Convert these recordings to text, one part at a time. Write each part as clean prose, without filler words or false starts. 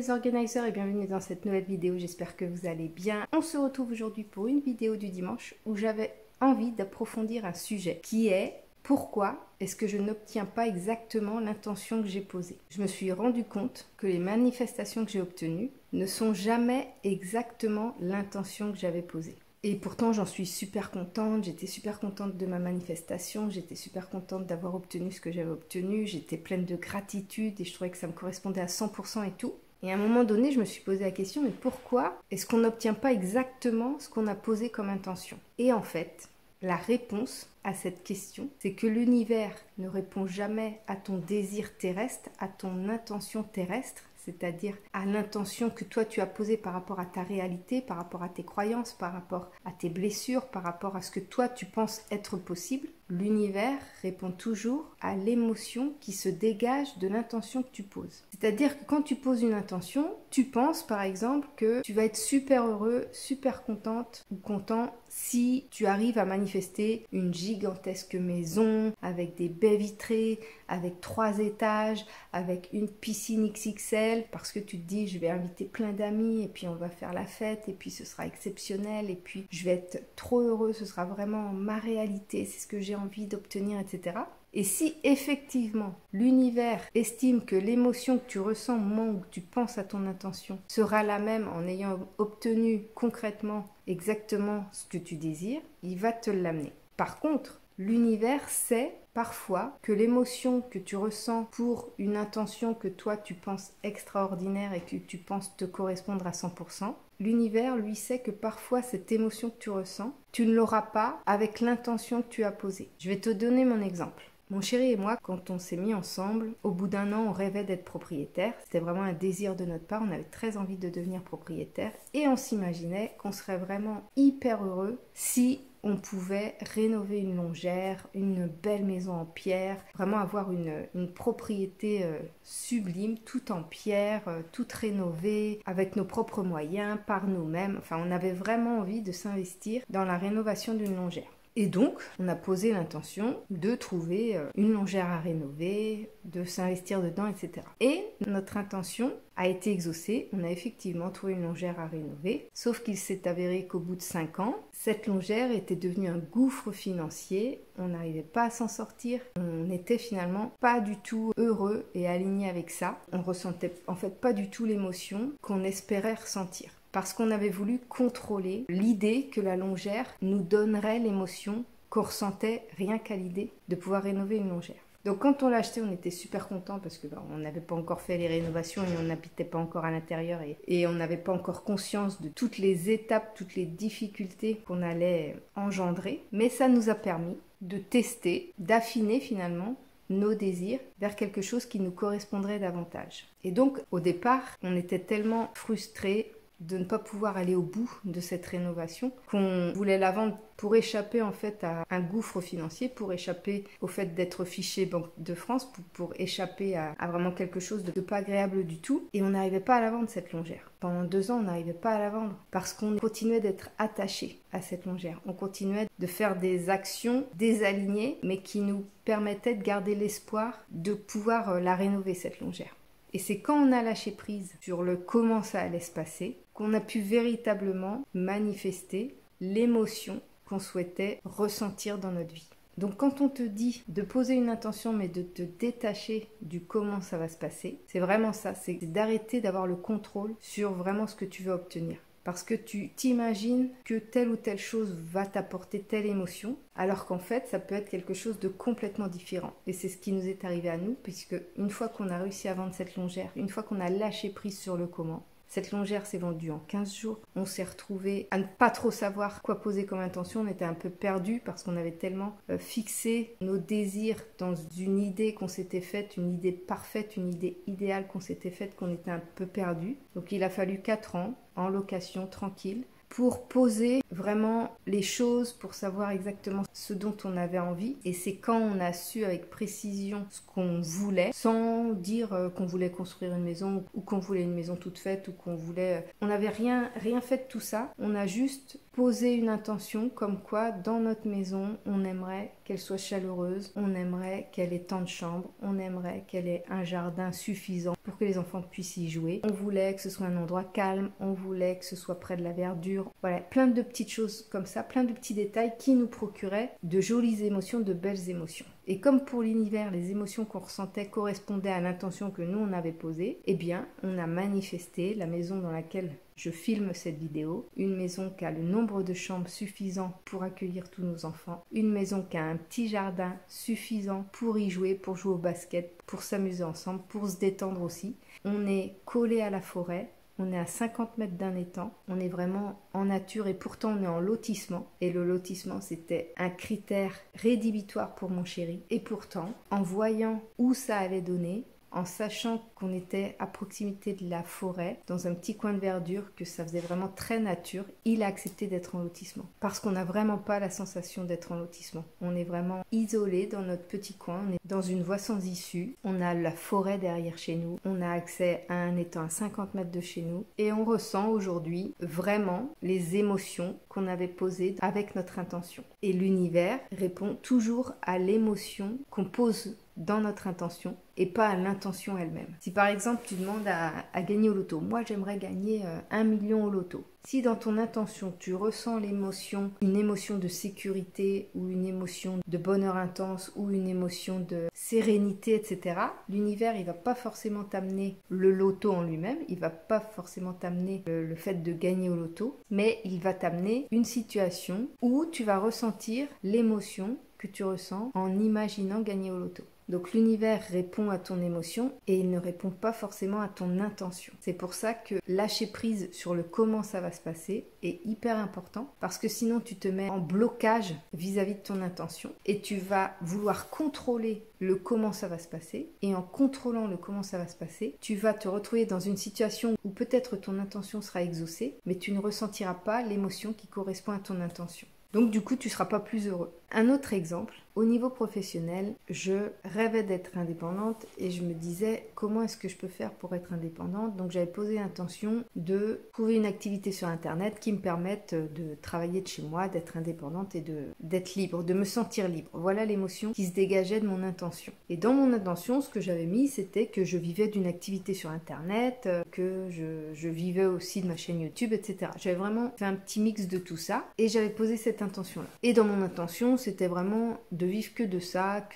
les organiseurs et bienvenue dans cette nouvelle vidéo, j'espère que vous allez bien. On se retrouve aujourd'hui pour une vidéo du dimanche où j'avais envie d'approfondir un sujet qui est pourquoi est-ce que je n'obtiens pas exactement l'intention que j'ai posée. Je me suis rendu compte que les manifestations que j'ai obtenues ne sont jamais exactement l'intention que j'avais posée. Et pourtant, j'en suis super contente, j'étais super contente de ma manifestation, j'étais super contente d'avoir obtenu ce que j'avais obtenu, j'étais pleine de gratitude et je trouvais que ça me correspondait à 100% et tout. Et à un moment donné, je me suis posé la question, mais pourquoi est-ce qu'on n'obtient pas exactement ce qu'on a posé comme intention? Et en fait, la réponse à cette question, c'est que l'univers ne répond jamais à ton désir terrestre, à ton intention terrestre, c'est-à-dire à l'intention que toi tu as posée par rapport à ta réalité, par rapport à tes croyances, par rapport à tes blessures, par rapport à ce que toi tu penses être possible. L'univers répond toujours à l'émotion qui se dégage de l'intention que tu poses. C'est-à-dire que quand tu poses une intention, tu penses par exemple que tu vas être super heureux, super contente ou content si tu arrives à manifester une gigantesque maison avec des baies vitrées, avec 3 étages, avec une piscine XXL, parce que tu te dis je vais inviter plein d'amis et puis on va faire la fête et puis ce sera exceptionnel et puis je vais être trop heureux, ce sera vraiment ma réalité, c'est ce que j'ai envie d'obtenir, etc. Et si effectivement l'univers estime que l'émotion que tu ressens au moment où tu penses à ton intention sera la même en ayant obtenu concrètement exactement ce que tu désires, il va te l'amener. Par contre, l'univers sait parfois que l'émotion que tu ressens pour une intention que toi tu penses extraordinaire et que tu penses te correspondre à 100%, l'univers lui sait que parfois cette émotion que tu ressens, tu ne l'auras pas avec l'intention que tu as posée. Je vais te donner mon exemple. Mon chéri et moi, quand on s'est mis ensemble, au bout d'1 an, on rêvait d'être propriétaire. C'était vraiment un désir de notre part. On avait très envie de devenir propriétaire. Et on s'imaginait qu'on serait vraiment hyper heureux si on pouvait rénover une longère, une belle maison en pierre, vraiment avoir une propriété sublime, tout en pierre, toute rénovée, avec nos propres moyens, par nous-mêmes. Enfin, on avait vraiment envie de s'investir dans la rénovation d'une longère. Et donc, on a posé l'intention de trouver une longère à rénover, de s'investir dedans, etc. Et notre intention a été exaucée. On a effectivement trouvé une longère à rénover. Sauf qu'il s'est avéré qu'au bout de 5 ans, cette longère était devenue un gouffre financier. On n'arrivait pas à s'en sortir. On n'était finalement pas du tout heureux et aligné avec ça. On ressentait en fait pas du tout l'émotion qu'on espérait ressentir. Parce qu'on avait voulu contrôler l'idée que la longère nous donnerait l'émotion qu'on ressentait rien qu'à l'idée de pouvoir rénover une longère. Donc quand on l'a acheté, on était super contents parce que on n'avait pas encore fait les rénovations et on n'habitait pas encore à l'intérieur et on n'avait pas encore conscience de toutes les étapes, toutes les difficultés qu'on allait engendrer. Mais ça nous a permis de tester, d'affiner finalement nos désirs vers quelque chose qui nous correspondrait davantage. Et donc au départ, on était tellement frustrés de ne pas pouvoir aller au bout de cette rénovation, qu'on voulait la vendre pour échapper en fait à un gouffre financier, pour échapper au fait d'être fiché Banque de France, pour échapper à vraiment quelque chose de pas agréable du tout. Et on n'arrivait pas à la vendre cette longère. Pendant 2 ans, on n'arrivait pas à la vendre parce qu'on continuait d'être attaché à cette longère. On continuait de faire des actions désalignées, mais qui nous permettaient de garder l'espoir de pouvoir la rénover cette longère. Et c'est quand on a lâché prise sur le comment ça allait se passer qu'on a pu véritablement manifester l'émotion qu'on souhaitait ressentir dans notre vie. Donc quand on te dit de poser une intention mais de te détacher du comment ça va se passer, c'est vraiment ça, c'est d'arrêter d'avoir le contrôle sur vraiment ce que tu veux obtenir. Parce que tu t'imagines que telle ou telle chose va t'apporter telle émotion, alors qu'en fait, ça peut être quelque chose de complètement différent. Et c'est ce qui nous est arrivé à nous, puisque une fois qu'on a réussi à vendre cette longère, une fois qu'on a lâché prise sur le comment, cette longère s'est vendue en 15 jours. On s'est retrouvés à ne pas trop savoir quoi poser comme intention. On était un peu perdus parce qu'on avait tellement fixé nos désirs dans une idée qu'on s'était faite, une idée parfaite, une idée idéale qu'on s'était faite, qu'on était un peu perdus. Donc il a fallu 4 ans en location tranquille pour poser vraiment les choses pour savoir exactement ce dont on avait envie. Et c'est quand on a su avec précision ce qu'on voulait, sans dire qu'on voulait construire une maison ou qu'on voulait une maison toute faite ou qu'on voulait... On n'avait rien fait de tout ça. On a juste posé une intention comme quoi dans notre maison, on aimerait qu'elle soit chaleureuse, on aimerait qu'elle ait tant de chambres, on aimerait qu'elle ait un jardin suffisant pour que les enfants puissent y jouer. On voulait que ce soit un endroit calme, on voulait que ce soit près de la verdure. Voilà, plein de petites choses comme ça, plein de petits détails qui nous procuraient de jolies émotions, de belles émotions. Et comme pour l'univers, les émotions qu'on ressentait correspondaient à l'intention que nous on avait posée, eh bien, on a manifesté la maison dans laquelle je filme cette vidéo, une maison qui a le nombre de chambres suffisant pour accueillir tous nos enfants, une maison qui a un petit jardin suffisant pour y jouer, pour jouer au basket, pour s'amuser ensemble, pour se détendre aussi. On est collé à la forêt. On est à 50 mètres d'un étang, on est vraiment en nature et pourtant on est en lotissement. Et le lotissement, c'était un critère rédhibitoire pour mon chéri. Et pourtant, en voyant où ça allait donner, en sachant qu'on était à proximité de la forêt, dans un petit coin de verdure, que ça faisait vraiment très nature, il a accepté d'être en lotissement. Parce qu'on n'a vraiment pas la sensation d'être en lotissement. On est vraiment isolé dans notre petit coin, on est dans une voie sans issue, on a la forêt derrière chez nous, on a accès à un étang à 50 mètres de chez nous, et on ressent aujourd'hui vraiment les émotions qu'on avait posées avec notre intention. Et l'univers répond toujours à l'émotion qu'on pose dans notre intention et pas à l'intention elle-même. Si par exemple tu demandes à gagner au loto, moi j'aimerais gagner 1 million au loto. Si dans ton intention tu ressens l'émotion, une émotion de sécurité ou une émotion de bonheur intense ou une émotion de sérénité, etc., l'univers il va pas forcément t'amener le loto en lui-même, il va pas forcément t'amener le fait de gagner au loto, mais il va t'amener une situation où tu vas ressentir l'émotion que tu ressens en imaginant gagner au loto. Donc l'univers répond à ton émotion et il ne répond pas forcément à ton intention. C'est pour ça que lâcher prise sur le comment ça va se passer est hyper important parce que sinon tu te mets en blocage vis-à-vis de ton intention et tu vas vouloir contrôler le comment ça va se passer et en contrôlant le comment ça va se passer, tu vas te retrouver dans une situation où peut-être ton intention sera exaucée mais tu ne ressentiras pas l'émotion qui correspond à ton intention. Donc du coup, tu ne seras pas plus heureux. Un autre exemple, au niveau professionnel, je rêvais d'être indépendante et je me disais comment est-ce que je peux faire pour être indépendante. Donc j'avais posé l'intention de trouver une activité sur Internet qui me permette de travailler de chez moi, d'être indépendante et d'être libre, de me sentir libre. Voilà l'émotion qui se dégageait de mon intention. Et dans mon intention, ce que j'avais mis, c'était que je vivais d'une activité sur Internet, que je vivais aussi de ma chaîne YouTube, etc. J'avais vraiment fait un petit mix de tout ça et j'avais posé cette intention-là. Et dans mon intention, c'était vraiment de vivre que de ça,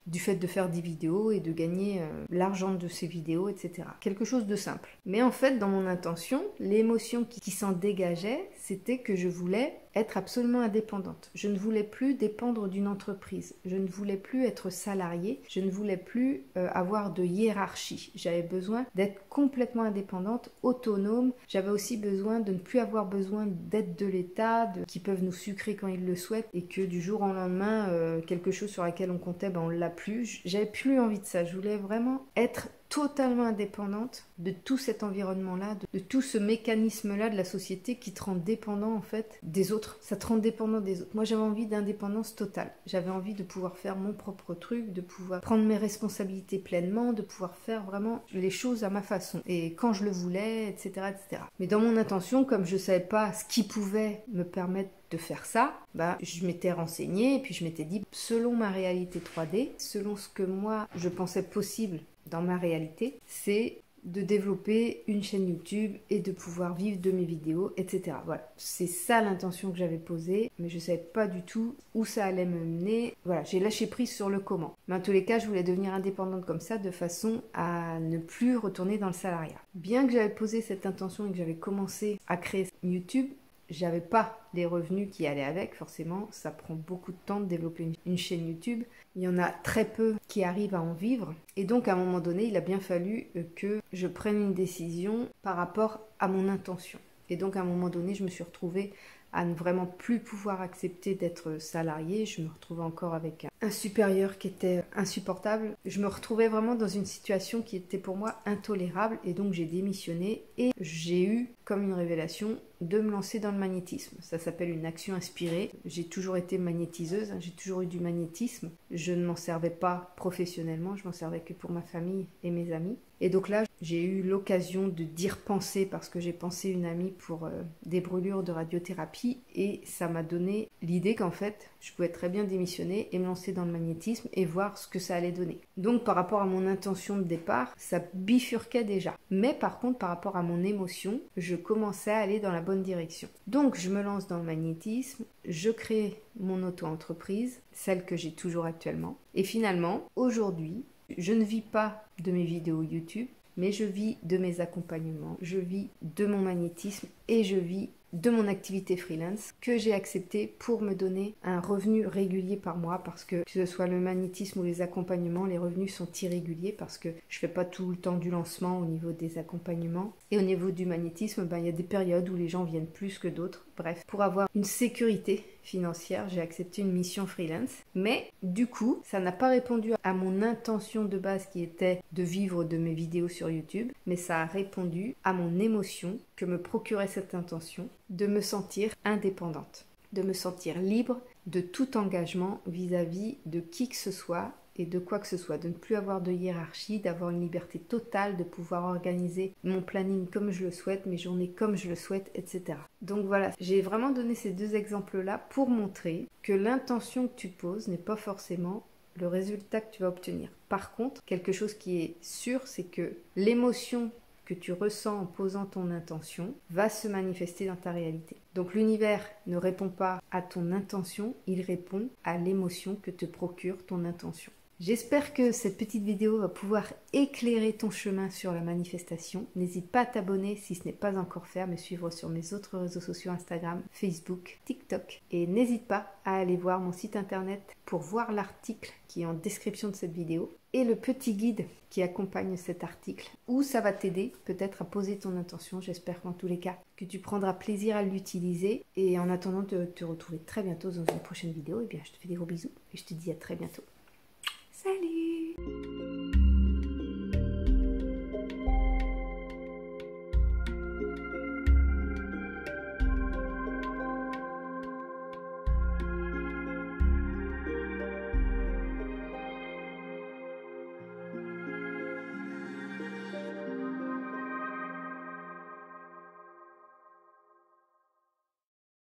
du fait de faire des vidéos et de gagner l'argent de ces vidéos, etc. Quelque chose de simple. Mais en fait, dans mon intention, l'émotion qui s'en dégageait, c'était que je voulais être absolument indépendante. Je ne voulais plus dépendre d'une entreprise. Je ne voulais plus être salariée. Je ne voulais plus avoir de hiérarchie. J'avais besoin d'être complètement indépendante, autonome. J'avais aussi besoin de ne plus avoir besoin d'aide de l'État, qui peuvent nous sucrer quand ils le souhaitent et que du jour au lendemain, quelque chose sur laquelle on comptait, on ne l'a plus. J'avais plus envie de ça. Je voulais vraiment être totalement indépendante de tout cet environnement-là, de tout ce mécanisme-là de la société qui te rend dépendant en fait des autres. Ça te rend dépendant des autres. Moi j'avais envie d'indépendance totale. J'avais envie de pouvoir faire mon propre truc, de pouvoir prendre mes responsabilités pleinement, de pouvoir faire vraiment les choses à ma façon et quand je le voulais, etc., etc. Mais dans mon intention, comme je savais pas ce qui pouvait me permettre de faire ça, je m'étais renseignée et puis je m'étais dit, selon ma réalité 3D, selon ce que moi je pensais possible dans ma réalité, c'est de développer une chaîne YouTube et de pouvoir vivre de mes vidéos, etc. Voilà, c'est ça l'intention que j'avais posée, mais je ne savais pas du tout où ça allait me mener. Voilà, j'ai lâché prise sur le comment. Mais en tous les cas, je voulais devenir indépendante comme ça, de façon à ne plus retourner dans le salariat. Bien que j'avais posé cette intention et que j'avais commencé à créer YouTube, j'avais pas les revenus qui allaient avec, forcément, ça prend beaucoup de temps de développer une chaîne YouTube. Il y en a très peu qui arrivent à en vivre. Et donc, à un moment donné, il a bien fallu que je prenne une décision par rapport à mon intention. Et donc à un moment donné, je me suis retrouvée à ne vraiment plus pouvoir accepter d'être salariée. Je me retrouvais encore avec un supérieur qui était insupportable. Je me retrouvais vraiment dans une situation qui était pour moi intolérable et donc j'ai démissionné et j'ai eu comme une révélation de me lancer dans le magnétisme. Ça s'appelle une action inspirée. J'ai toujours été magnétiseuse, j'ai toujours eu du magnétisme. Je ne m'en servais pas professionnellement, je m'en servais que pour ma famille et mes amis. Et donc là, j'ai eu l'occasion de d'y penser parce que j'ai pensé une amie pour des brûlures de radiothérapie et ça m'a donné l'idée qu'en fait, je pouvais très bien démissionner et me lancer dans le magnétisme et voir ce que ça allait donner. Donc par rapport à mon intention de départ, ça bifurquait déjà. Mais par contre, par rapport à mon émotion, je commençais à aller dans la bonne direction. Donc je me lance dans le magnétisme, je crée mon auto-entreprise, celle que j'ai toujours actuellement. Et finalement, aujourd'hui, je ne vis pas de mes vidéos YouTube, mais je vis de mes accompagnements, je vis de mon magnétisme et je vis de mon activité freelance que j'ai accepté pour me donner un revenu régulier par mois parce que ce soit le magnétisme ou les accompagnements, les revenus sont irréguliers parce que je fais pas tout le temps du lancement au niveau des accompagnements et au niveau du magnétisme, il y a des périodes où les gens viennent plus que d'autres. Bref, pour avoir une sécurité financière, j'ai accepté une mission freelance. Mais du coup, ça n'a pas répondu à mon intention de base qui était de vivre de mes vidéos sur YouTube, mais ça a répondu à mon émotion que me procurait cette intention de me sentir indépendante, de me sentir libre de tout engagement vis-à-vis de qui que ce soit et de quoi que ce soit, de ne plus avoir de hiérarchie, d'avoir une liberté totale, de pouvoir organiser mon planning comme je le souhaite, mes journées comme je le souhaite, etc. Donc voilà, j'ai vraiment donné ces deux exemples-là pour montrer que l'intention que tu poses n'est pas forcément le résultat que tu vas obtenir. Par contre, quelque chose qui est sûr, c'est que l'émotion que tu ressens en posant ton intention va se manifester dans ta réalité. Donc l'univers ne répond pas à ton intention, il répond à l'émotion que te procure ton intention. J'espère que cette petite vidéo va pouvoir éclairer ton chemin sur la manifestation. N'hésite pas à t'abonner si ce n'est pas encore fait, à me suivre sur mes autres réseaux sociaux Instagram, Facebook, TikTok. Et n'hésite pas à aller voir mon site internet pour voir l'article qui est en description de cette vidéo et le petit guide qui accompagne cet article où ça va t'aider peut-être à poser ton intention. J'espère qu'en tous les cas que tu prendras plaisir à l'utiliser. Et en attendant de te retrouver très bientôt dans une prochaine vidéo, eh bien je te fais des gros bisous et je te dis à très bientôt.